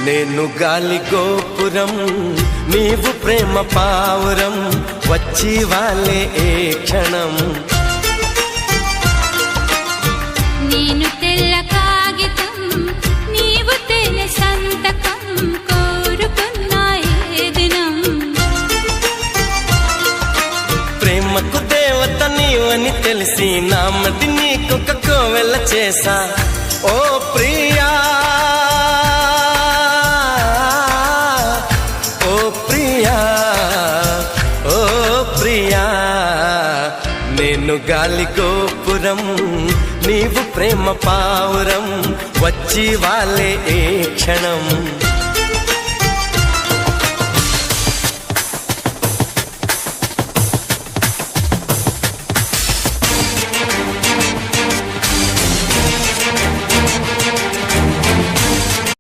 నేను గాలి గోపురం నీవు ప్రేమ పావురం వచ్చి వాలే ఏ క్షణం నేను తెల్ల కాగితం నీవు తెల్ల సంతకం కోరుకున్న ఏ దినం ప్రేమకు దేవత నీవని తెలిసి నామది నీకొక కోవెల చేసా ఓ ప్రియా నేను గాలి గోపురం నీవు ప్రేమ పావురం వచ్చి వాలే ఏ క్షణం